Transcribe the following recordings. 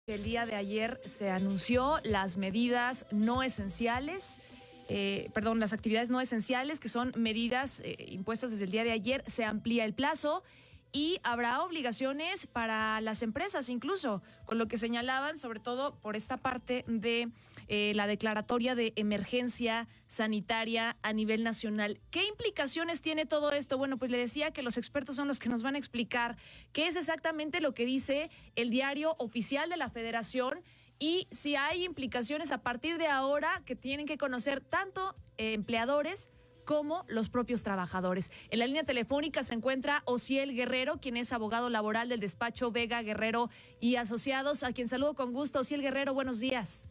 El día de ayer se anunció las medidas no esenciales, las actividades no esenciales, que son medidas impuestas desde el día de ayer. Se amplía el plazo y habrá obligaciones para las empresas, incluso con lo que señalaban, sobre todo por esta parte de la declaratoria de emergencia sanitaria a nivel nacional. ¿Qué implicaciones tiene todo esto? Bueno, pues le decía que los expertos son los que nos van a explicar qué es exactamente lo que dice el diario oficial de la Federación y si hay implicaciones a partir de ahora que tienen que conocer tanto empleadores como los propios trabajadores. En la línea telefónica se encuentra Osiel Guerrero, quien es abogado laboral del despacho Vega, Guerrero y Asociados, a quien saludo con gusto. Osiel Guerrero, buenos días.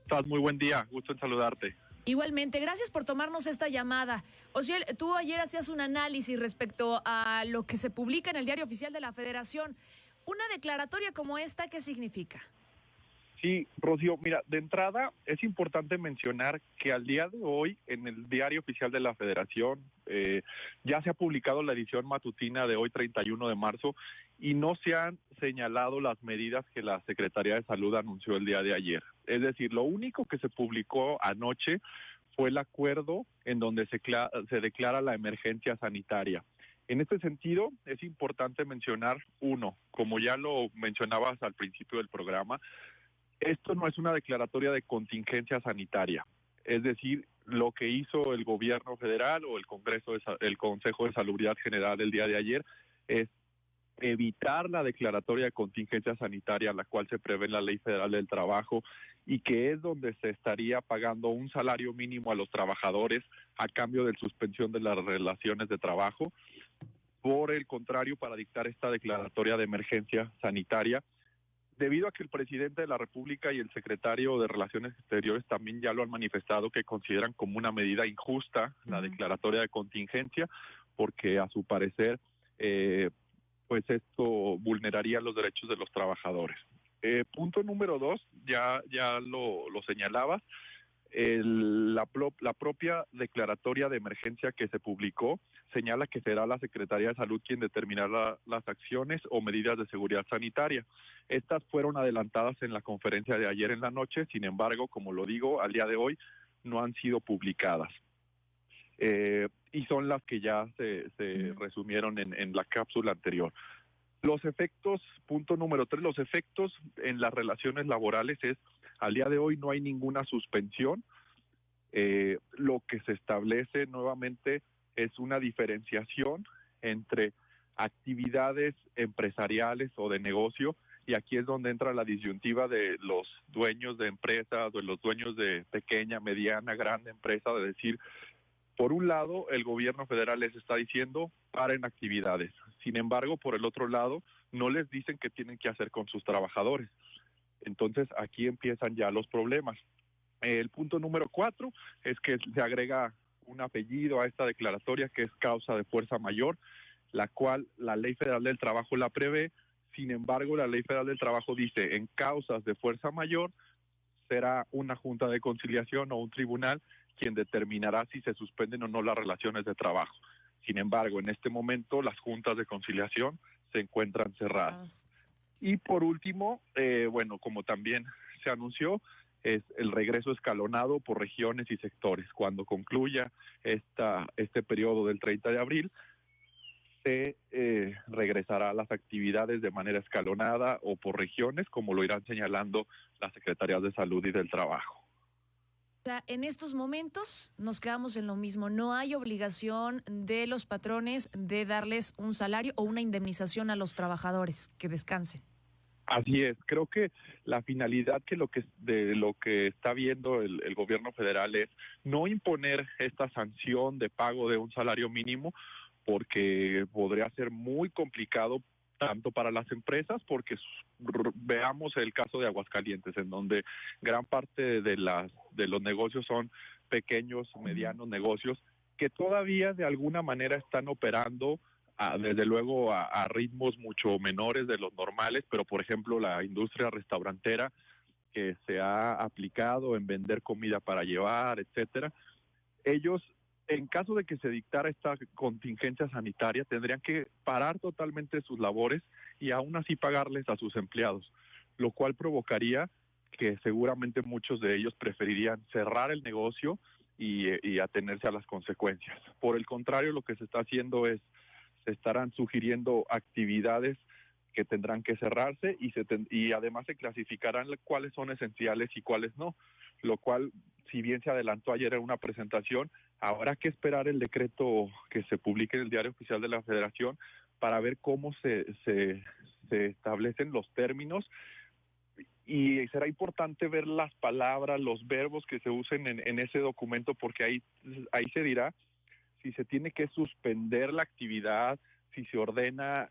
Estás muy buen día, gusto en saludarte. Igualmente, gracias por tomarnos esta llamada. Osiel, tú ayer hacías un análisis respecto a lo que se publica en el diario oficial de la Federación. Una declaratoria como esta, ¿qué significa? Sí, Rocío, mira, de entrada es importante mencionar que al día de hoy en el diario oficial de la Federación ya se ha publicado la edición matutina de hoy 31 de marzo y no se han señalado las medidas que la Secretaría de Salud anunció el día de ayer. Es decir, lo único que se publicó anoche fue el acuerdo en donde se declara la emergencia sanitaria. En este sentido, es importante mencionar, uno, como ya lo mencionabas al principio del programa, esto no es una declaratoria de contingencia sanitaria, es decir, lo que hizo el gobierno federal o el Consejo de Salubridad General el día de ayer es evitar la declaratoria de contingencia sanitaria, la cual se prevé en la Ley Federal del Trabajo y que es donde se estaría pagando un salario mínimo a los trabajadores a cambio de suspensión de las relaciones de trabajo. Por el contrario, para dictar esta declaratoria de emergencia sanitaria, debido a que el presidente de la República y el secretario de Relaciones Exteriores también ya lo han manifestado que consideran como una medida injusta la declaratoria de contingencia, porque a su parecer, pues esto vulneraría los derechos de los trabajadores. Punto número 2, ya lo señalaba, la propia declaratoria de emergencia que se publicó señala que será la Secretaría de Salud quien determinará las acciones o medidas de seguridad sanitaria. Estas fueron adelantadas en la conferencia de ayer en la noche, sin embargo, como lo digo, al día de hoy no han sido publicadas. Y son las que ya se resumieron en la cápsula anterior. Los efectos, punto número 3, los efectos en las relaciones laborales es, al día de hoy no hay ninguna suspensión. Lo que se establece nuevamente es una diferenciación entre actividades empresariales o de negocio, y aquí es donde entra la disyuntiva de los dueños de empresas, de los dueños de pequeña, mediana, grande empresa, de decir, por un lado, el gobierno federal les está diciendo paren actividades. Sin embargo, por el otro lado, no les dicen qué tienen que hacer con sus trabajadores. Entonces, aquí empiezan ya los problemas. El punto número 4 es que se agrega un apellido a esta declaratoria que es causa de fuerza mayor, la cual la Ley Federal del Trabajo la prevé. Sin embargo, la Ley Federal del Trabajo dice en causas de fuerza mayor será una junta de conciliación o un tribunal quien determinará si se suspenden o no las relaciones de trabajo. Sin embargo, en este momento las juntas de conciliación se encuentran cerradas. Y por último, bueno, como también se anunció, es el regreso escalonado por regiones y sectores. Cuando concluya este periodo del 30 de abril, se regresará a las actividades de manera escalonada o por regiones, como lo irán señalando las Secretarías de Salud y del Trabajo. O sea, en estos momentos nos quedamos en lo mismo. No hay obligación de los patrones de darles un salario o una indemnización a los trabajadores que descansen. Así es, creo que la finalidad de lo que está viendo el gobierno federal es no imponer esta sanción de pago de un salario mínimo, porque podría ser muy complicado tanto para las empresas, porque veamos el caso de Aguascalientes, en donde gran parte de los negocios son pequeños, medianos negocios, que todavía de alguna manera están operando desde luego a ritmos mucho menores de los normales, pero por ejemplo la industria restaurantera que se ha aplicado en vender comida para llevar, etcétera, ellos, en caso de que se dictara esta contingencia sanitaria, tendrían que parar totalmente sus labores y aún así pagarles a sus empleados, lo cual provocaría que seguramente muchos de ellos preferirían cerrar el negocio y atenerse a las consecuencias. Por el contrario, lo que se está haciendo es, se estarán sugiriendo actividades que tendrán que cerrarse y además se clasificarán cuáles son esenciales y cuáles no, lo cual, si bien se adelantó ayer en una presentación, habrá que esperar el decreto que se publique en el Diario Oficial de la Federación para ver cómo se establecen los términos, y será importante ver las palabras, los verbos que se usen en ese documento, porque ahí se dirá si se tiene que suspender la actividad, si se ordena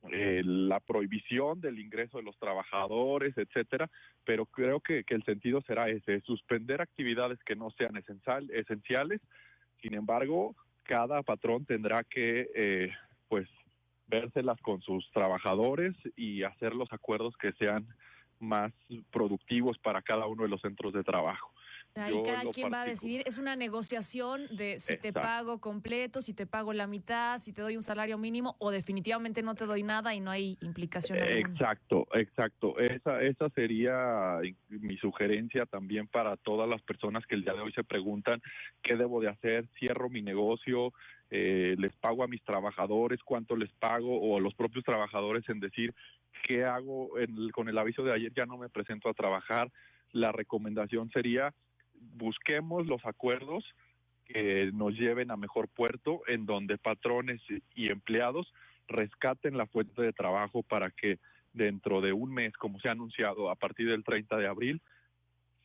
la prohibición del ingreso de los trabajadores, etcétera, pero creo que el sentido será ese, suspender actividades que no sean esenciales. Sin embargo, cada patrón tendrá que pues vérselas con sus trabajadores y hacer los acuerdos que sean más productivos para cada uno de los centros de trabajo. Ahí cada quien va a decidir, es una negociación de si te pago completo, si te pago la mitad, si te doy un salario mínimo o definitivamente no te doy nada y no hay implicación alguna. Exacto. Esa sería mi sugerencia también para todas las personas que el día de hoy se preguntan qué debo de hacer, cierro mi negocio, les pago a mis trabajadores, cuánto les pago, o a los propios trabajadores en decir qué hago con el aviso de ayer, ya no me presento a trabajar. La recomendación sería busquemos los acuerdos que nos lleven a mejor puerto, en donde patrones y empleados rescaten la fuente de trabajo para que dentro de un mes, como se ha anunciado, a partir del 30 de abril,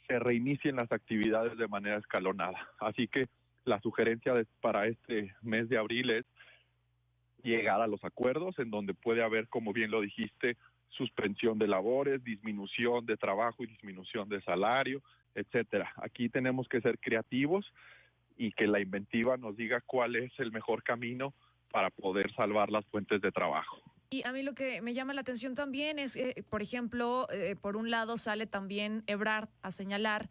se reinicien las actividades de manera escalonada. Así que la sugerencia para este mes de abril es llegar a los acuerdos en donde puede haber, como bien lo dijiste, suspensión de labores, disminución de trabajo y disminución de salario, etcétera. Aquí tenemos que ser creativos y que la inventiva nos diga cuál es el mejor camino para poder salvar las fuentes de trabajo. Y a mí lo que me llama la atención también es, por ejemplo, por un lado sale también Ebrard a señalar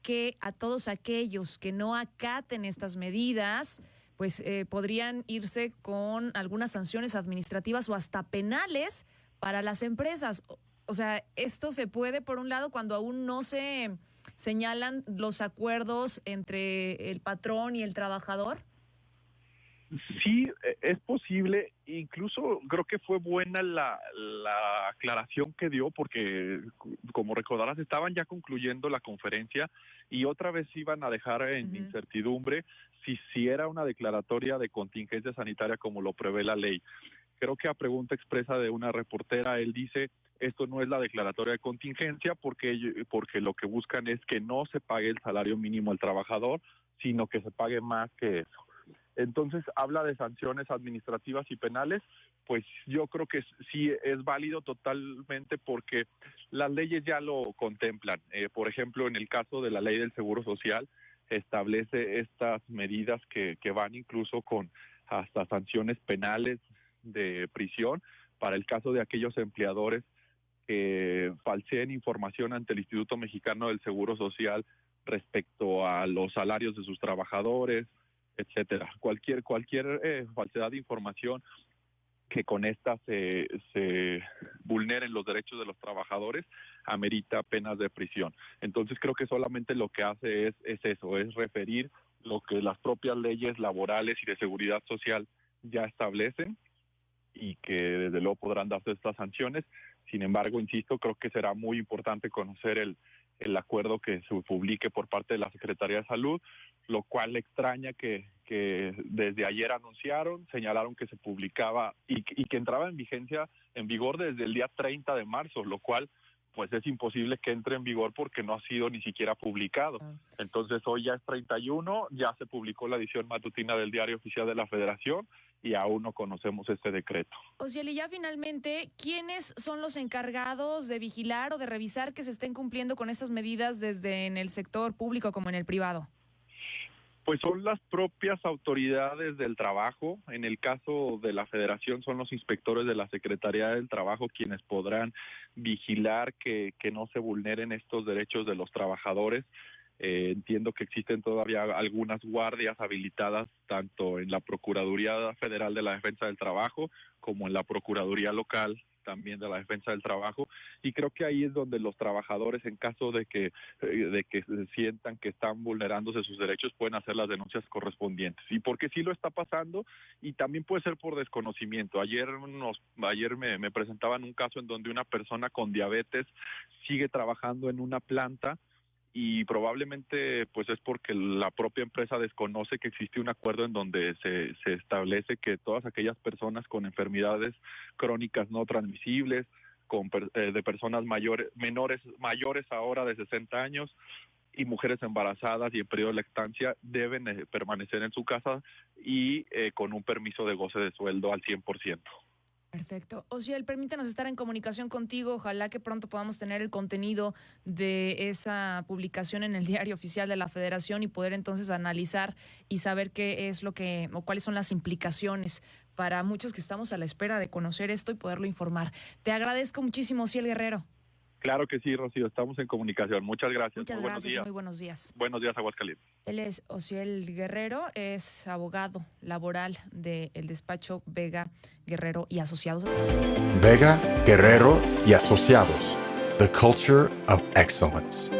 que a todos aquellos que no acaten estas medidas, pues podrían irse con algunas sanciones administrativas o hasta penales para las empresas. O sea, esto se puede, por un lado, cuando aún no se señalan los acuerdos entre el patrón y el trabajador. Sí, es posible. Incluso creo que fue buena la aclaración que dio, porque como recordarás estaban ya concluyendo la conferencia y otra vez iban a dejar en incertidumbre si era una declaratoria de contingencia sanitaria como lo prevé la ley. Creo que a pregunta expresa de una reportera, él dice, esto no es la declaratoria de contingencia porque lo que buscan es que no se pague el salario mínimo al trabajador, sino que se pague más que eso. Entonces habla de sanciones administrativas y penales, pues yo creo que sí es válido totalmente porque las leyes ya lo contemplan. Por ejemplo, en el caso de la ley del Seguro Social, establece estas medidas que van incluso con hasta sanciones penales de prisión para el caso de aquellos empleadores que falseen información ante el Instituto Mexicano del Seguro Social respecto a los salarios de sus trabajadores, etcétera. Cualquier falsedad de información que con esta se vulneren los derechos de los trabajadores amerita penas de prisión. Entonces creo que solamente lo que hace es eso, es referir lo que las propias leyes laborales y de seguridad social ya establecen y que desde luego podrán darse estas sanciones. Sin embargo, insisto, creo que será muy importante conocer el acuerdo que se publique por parte de la Secretaría de Salud, lo cual extraña que desde ayer señalaron que se publicaba y que entraba en vigor desde el día 30 de marzo, lo cual pues es imposible que entre en vigor porque no ha sido ni siquiera publicado. Entonces hoy ya es 31, ya se publicó la edición matutina del Diario Oficial de la Federación y aún no conocemos este decreto. Osiel, y ya finalmente, ¿quiénes son los encargados de vigilar o de revisar que se estén cumpliendo con estas medidas desde en el sector público como en el privado? Pues son las propias autoridades del trabajo. En el caso de la Federación son los inspectores de la Secretaría del Trabajo quienes podrán vigilar que no se vulneren estos derechos de los trabajadores. Entiendo que existen todavía algunas guardias habilitadas tanto en la Procuraduría Federal de la Defensa del Trabajo como en la Procuraduría Local también de la defensa del trabajo, y creo que ahí es donde los trabajadores, en caso de que se sientan que están vulnerándose sus derechos, pueden hacer las denuncias correspondientes. Y porque sí lo está pasando, y también puede ser por desconocimiento. Ayer me presentaban un caso en donde una persona con diabetes sigue trabajando en una planta, y probablemente pues es porque la propia empresa desconoce que existe un acuerdo en donde se establece que todas aquellas personas con enfermedades crónicas no transmisibles, de personas mayores ahora de 60 años, y mujeres embarazadas y en periodo de lactancia deben permanecer en su casa y con un permiso de goce de sueldo al 100%. Perfecto. Osiel, permítanos estar en comunicación contigo. Ojalá que pronto podamos tener el contenido de esa publicación en el Diario Oficial de la Federación y poder entonces analizar y saber qué es lo que o cuáles son las implicaciones para muchos que estamos a la espera de conocer esto y poderlo informar. Te agradezco muchísimo, Osiel Guerrero. Claro que sí, Rocío, estamos en comunicación. Muchas gracias. Muchas gracias, muy buenos días. Buenos días, Aguascalientes. Él es Osiel Guerrero, es abogado laboral del despacho Vega, Guerrero y Asociados. Vega, Guerrero y Asociados. The culture of excellence.